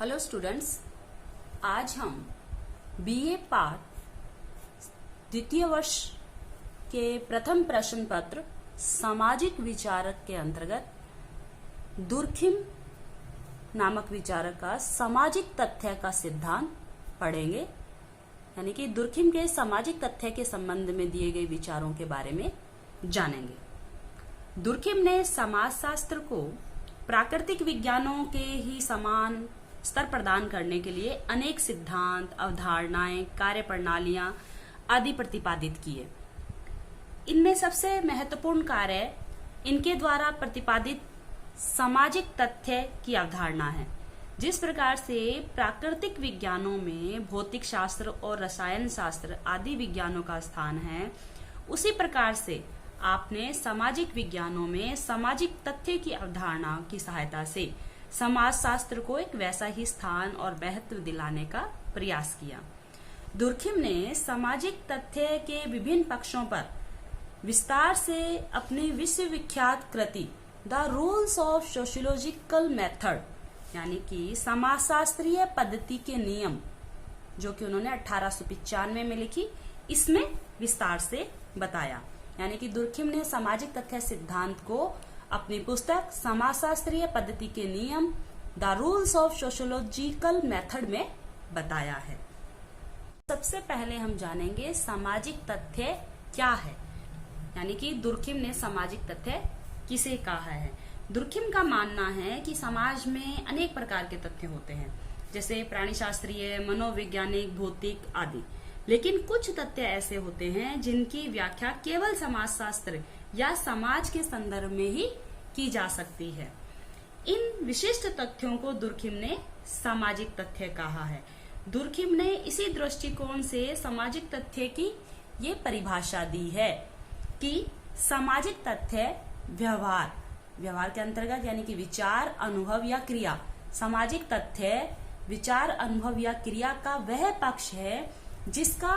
Hello students, आज हम BA part द्वितीय वर्ष के प्रथम प्रश्न पत्र सामाजिक विचारक के अंतर्गत दुर्खिम नामक विचारक का सामाजिक तथ्य का सिद्धांत पढ़ेंगे। यानी कि दुर्खिम के सामाजिक तथ्य के संबंध में दिए गए विचारों के बारे में जानेंगे। दुर्खिम ने समाजशास्त्र को प्राकृतिक विज्ञानों के ही समान स्तर प्रदान करने के लिए अनेक सिद्धांत, अवधारणाएं, कार्यप्रणालियां आदि प्रतिपादित किए। इनमें सबसे महत्वपूर्ण कार्य इनके द्वारा प्रतिपादित सामाजिक तथ्य की अवधारणा है। जिस प्रकार से प्राकृतिक विज्ञानों में भौतिक शास्त्र और रसायन शास्त्र आदि विज्ञानों का स्थान है, उसी प्रकार से आपने सामाजिक विज्ञानों में सामाजिक तथ्य की अवधारणा की सहायता से समाजशास्त्र को एक वैसा ही स्थान और महत्व दिलाने का प्रयास किया। दुर्खिम ने सामाजिक तथ्य के विभिन्न पक्षों पर विस्तार से अपनी विश्वविख्यात कृति the rules of sociological method यानी कि समाजशास्त्रीय पद्धति के नियम, जो कि उन्होंने 1895 में लिखी, इसमें विस्तार से बताया। यानी कि दुर्खिम ने सामाजिक तथ्य सिद्धांत को अपनी पुस्तक समाजशास्त्रीय पद्धति के नियम the rules of sociological method में बताया है। सबसे पहले हम जानेंगे सामाजिक तथ्य क्या है। यानी कि दुर्खिम ने सामाजिक तथ्य किसे कहा है। दुर्खिम का मानना है कि समाज में अनेक प्रकार के तथ्य होते हैं, जैसे प्राणीशास्त्रीय, मनोवैज्ञानिक, भौतिक आदि। लेकिन कुछ तथ्य ऐसे होते हैं जिनकी व्याख्या केवल समाजशास्त्र या समाज के संदर्भ में ही की जा सकती है। इन विशिष्ट तथ्यों को दुर्खिम ने सामाजिक तथ्य कहा है। दुर्खिम ने इसी दृष्टिकोण से सामाजिक तथ्य की ये परिभाषा दी है कि सामाजिक तथ्य व्यवहार के अंतर्गत यानी कि विचार, अनुभव या क्रिया। सामाजिक तथ्य विचार, अनुभव या क्रिया का वह पक्ष है जिसका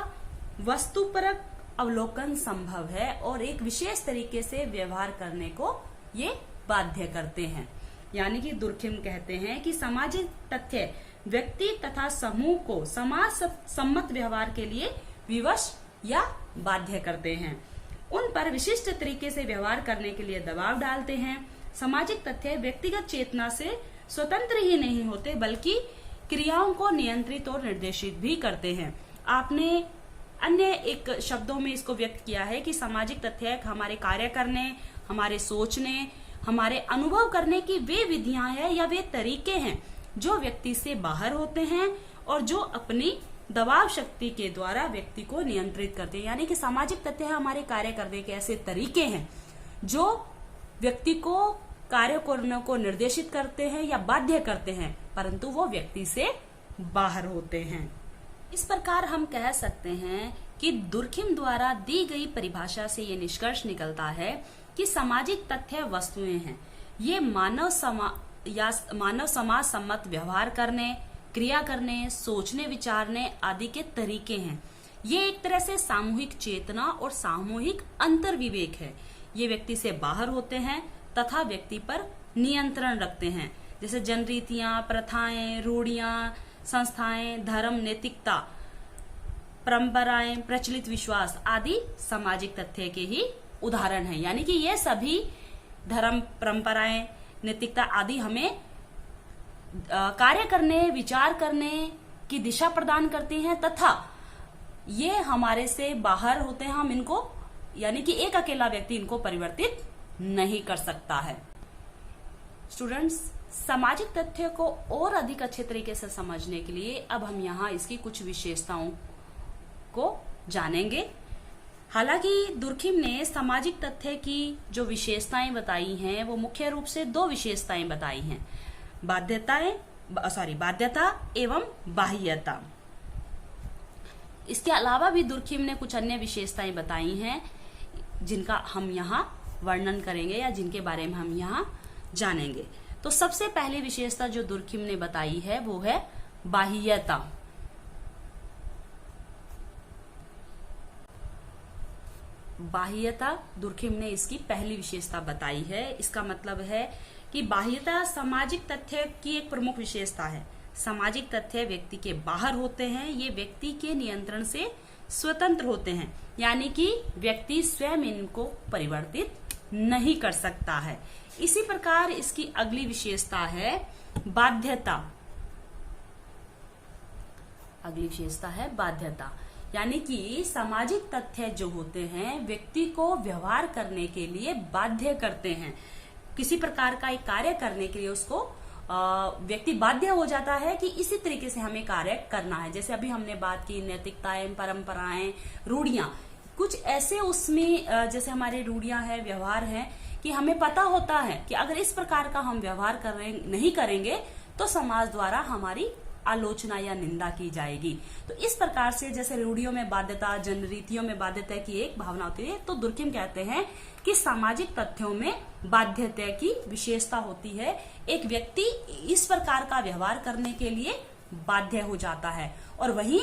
वस्तुपरक अवलोकन संभव है और एक विशेष तरीके से व्यवहार करने को ये बाध्य करते हैं। यानी कि दुर्खिम कहते हैं कि सामाजिक तथ्य व्यक्ति तथा समूह को समाज सम्मत व्यवहार के लिए विवश या बाध्य करते हैं, उन पर विशिष्ट तरीके से व्यवहार करने के लिए दबाव डालते हैं। सामाजिक तथ्य व्यक्तिगत चेतना से स्वतंत्र ही नहीं होते, बल्कि क्रियाओं को नियंत्रित और निर्देशित भी करते हैं। आपने अन्य एक शब्दों में इसको व्यक्त किया है कि सामाजिक तथ्य हमारे कार्य करने, हमारे सोचने, हमारे अनुभव करने की वे विधियां हैं या वे तरीके हैं जो व्यक्ति से बाहर होते हैं और जो अपनी दबाव शक्ति के द्वारा व्यक्ति को नियंत्रित करते हैं। यानी कि सामाजिक तथ्य हमारे कार्य करने के ऐसे तरीके हैं जो व्यक्ति को कार्य करने को निर्देशित करते हैं या बाध्य करते हैं, परंतु वो व्यक्ति से बाहर होते हैं। इस प्रकार हम कह सकते हैं कि दुर्खिम द्वारा दी गई परिभाषा से ये निष्कर्ष निकलता है कि सामाजिक तथ्य वस्तुएं हैं। ये मानव समाज सम्मत व्यवहार करने, क्रिया करने, सोचने, विचारने आदि के तरीके हैं। ये एक तरह से सामूहिक चेतना और सामूहिक अंतर्विवेक है। ये व्यक्ति से बाहर होते हैं तथा व्यक्ति पर नियंत्रण रखते हैं, जैसे जनरीतियां, प्रथाएं, रूढ़ियां, संस्थाएं, धर्म, नैतिकता, परंपराएं, प्रचलित विश्वास आदि सामाजिक तथ्य के ही उदाहरण हैं। यानी कि ये सभी धर्म, परंपराएं, नैतिकता आदि हमें कार्य करने, विचार करने की दिशा प्रदान करती हैं तथा ये हमारे से बाहर होते हैं। हम इनको यानी कि एक अकेला व्यक्ति इनको परिवर्तित नहीं कर सकता है। स्टूडेंट्स, सामाजिक तथ्य को और अधिक अच्छे तरीके से समझने के लिए अब हम यहाँ इसकी कुछ विशेषताओं को जानेंगे। हालांकि दुर्खिम ने सामाजिक तथ्य की जो विशेषताएं बताई हैं वो मुख्य रूप से दो विशेषताएं बताई हैं, बाध्यता एवं बाह्यता। इसके अलावा भी दुर्खिम ने कुछ अन्य विशेषताएं बताई हैं जिनका हम यहाँ वर्णन करेंगे या जिनके बारे में हम यहाँ जानेंगे। तो सबसे पहली विशेषता जो दुर्खिम ने बताई है वो है बाह्यता। बाह्यता दुर्खिम ने इसकी पहली विशेषता बताई है। इसका मतलब है कि बाह्यता सामाजिक तथ्य की एक प्रमुख विशेषता है। सामाजिक तथ्य व्यक्ति के बाहर होते हैं, ये व्यक्ति के नियंत्रण से स्वतंत्र होते हैं, यानी कि व्यक्ति स्वयं इनको परिवर्तित नहीं कर सकता है। इसी प्रकार इसकी अगली विशेषता है बाध्यता। अगली विशेषता है बाध्यता, यानी कि सामाजिक तथ्य जो होते हैं व्यक्ति को व्यवहार करने के लिए बाध्य करते हैं। किसी प्रकार का एक कार्य करने के लिए उसको व्यक्ति बाध्य हो जाता है कि इसी तरीके से हमें कार्य करना है। जैसे अभी हमने बात की नैतिकताएं, परंपराएं, रूढ़ियां, कुछ ऐसे उसमें जैसे हमारे रूढ़ियां हैं, व्यवहार है कि हमें पता होता है कि अगर इस प्रकार का हम व्यवहार नहीं करेंगे तो समाज द्वारा हमारी आलोचना या निंदा की जाएगी। तो इस प्रकार से जैसे रूढ़ियों में बाध्यता, जनरीतियों में बाध्यता की एक भावना होती है, तो दुर्खिम कहते हैं कि सामाजिक तथ्यों में बाध्यता की विशेषता होती है। एक व्यक्ति इस प्रकार का व्यवहार करने के लिए बाध्य हो जाता है, और वहीं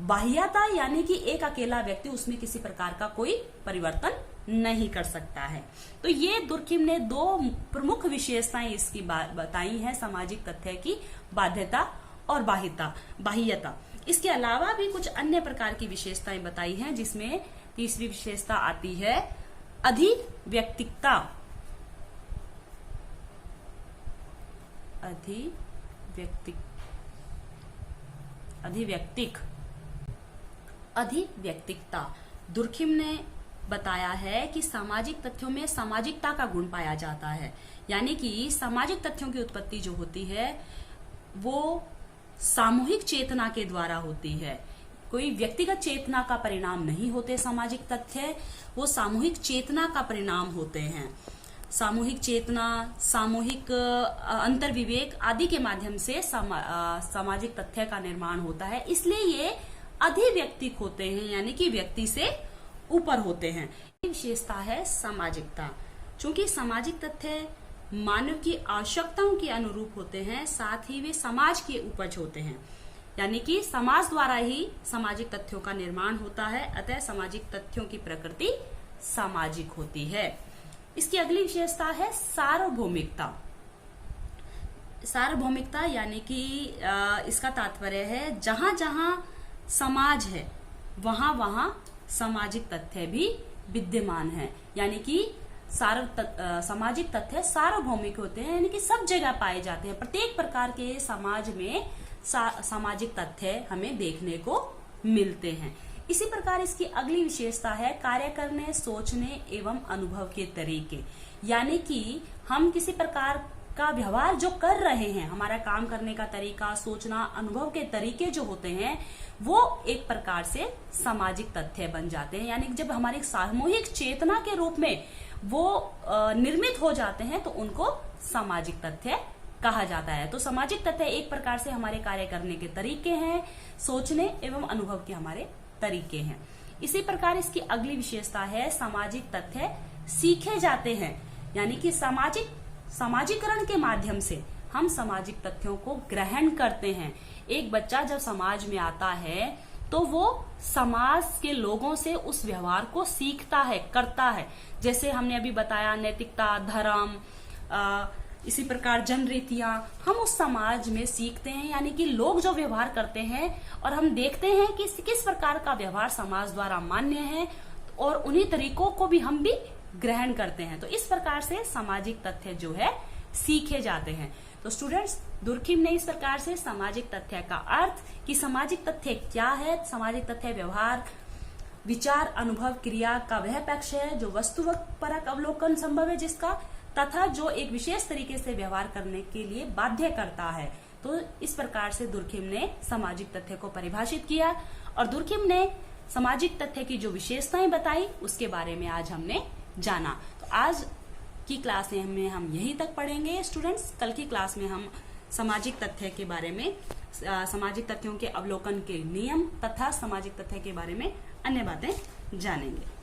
बाह्यता यानी कि एक अकेला व्यक्ति उसमें किसी प्रकार का कोई परिवर्तन नहीं कर सकता है। तो ये दुर्खिम ने दो प्रमुख विशेषताएं इसकी बताई हैं सामाजिक तथ्य की, बाध्यता और बाह्यता। इसके अलावा भी कुछ अन्य प्रकार की विशेषताएं बताई हैं, जिसमें तीसरी विशेषता आती है अधिव्यक्तिकता। अधिव्यक्तिकता दुर्खिम ने बताया है कि सामाजिक तथ्यों में सामाजिकता का गुण पाया जाता है, यानी कि सामाजिक तथ्यों की उत्पत्ति जो होती है वो सामूहिक चेतना के द्वारा होती है। कोई व्यक्तिगत चेतना का परिणाम नहीं होते सामाजिक तथ्य, वो सामूहिक चेतना का परिणाम होते हैं। सामूहिक चेतना, सामूहिक अंतर्विवेक आदि के माध्यम से सामाजिक तथ्य का निर्माण होता है, इसलिए ये अधिव्यक्तिक होते हैं, यानी कि व्यक्ति से ऊपर होते हैं। विशेषता है सामाजिकता। चूंकि सामाजिक तथ्य मानव की आवश्यकताओं के अनुरूप होते हैं, साथ ही वे समाज के उपज होते हैं, यानी कि समाज द्वारा ही सामाजिक तथ्यों का निर्माण होता है, अतः सामाजिक तथ्यों की प्रकृति सामाजिक होती है। इसकी अगली विशेषता है सार्वभौमिकता। सार्वभौमिकता यानी कि इसका तात्पर्य है जहां जहां समाज है वहां वहां सामाजिक तथ्य भी विद्यमान है, यानी कि सामाजिक तथ्य सार्वभौमिक होते हैं, यानी कि सब जगह पाए जाते हैं। प्रत्येक प्रकार के समाज में सामाजिक तथ्य हमें देखने को मिलते हैं। इसी प्रकार इसकी अगली विशेषता है कार्य करने, सोचने एवं अनुभव के तरीके, यानी कि हम किसी प्रकार का व्यवहार जो कर रहे हैं, हमारा काम करने का तरीका, सोचना, अनुभव के तरीके जो होते हैं वो एक प्रकार से सामाजिक तथ्य बन जाते हैं, यानी कि जब हमारी सामूहिक चेतना के रूप में वो निर्मित हो जाते हैं तो उनको सामाजिक तथ्य कहा जाता है। तो सामाजिक तथ्य एक प्रकार से हमारे कार्य करने के तरीके हैं, सोचने एवं अनुभव के हमारे तरीके हैं। इसी प्रकार इसकी अगली विशेषता है सामाजिक तथ्य सीखे जाते हैं, यानी कि समाजीकरण के माध्यम से हम सामाजिक तथ्यों को ग्रहण करते हैं। एक बच्चा जब समाज में आता है तो वो समाज के लोगों से उस व्यवहार को सीखता है, करता है। जैसे हमने अभी बताया नैतिकता, धर्म, इसी प्रकार जनरीतियां हम उस समाज में सीखते हैं, यानी कि लोग जो व्यवहार करते हैं और हम देखते हैं कि किस प्रकार का व्यवहार समाज द्वारा मान्य है और उन्हीं तरीकों को भी हम भी ग्रहण करते हैं। तो इस प्रकार से सामाजिक तथ्य जो है सीखे जाते हैं। तो स्टूडेंट्स, दुर्खिम ने इस प्रकार से सामाजिक तथ्य का अर्थ कि सामाजिक तथ्य क्या है, सामाजिक तथ्य व्यवहार, विचार, अनुभव, क्रिया का वह पक्ष है जो वस्तुपरक अवलोकन संभव है जिसका, तथा जो एक विशेष तरीके से व्यवहार करने के लिए बाध्य करता है। तो इस प्रकार से दुर्खिम ने सामाजिक तथ्य को परिभाषित किया और दुर्खिम ने सामाजिक तथ्य की जो विशेषताएं बताई उसके बारे में आज हमने जाना। तो आज की क्लास में हम यहीं तक पढ़ेंगे स्टूडेंट्स। कल की क्लास में हम सामाजिक तथ्य के बारे में, सामाजिक तथ्यों के अवलोकन के नियम तथा सामाजिक तथ्य के बारे में अन्य बातें जानेंगे।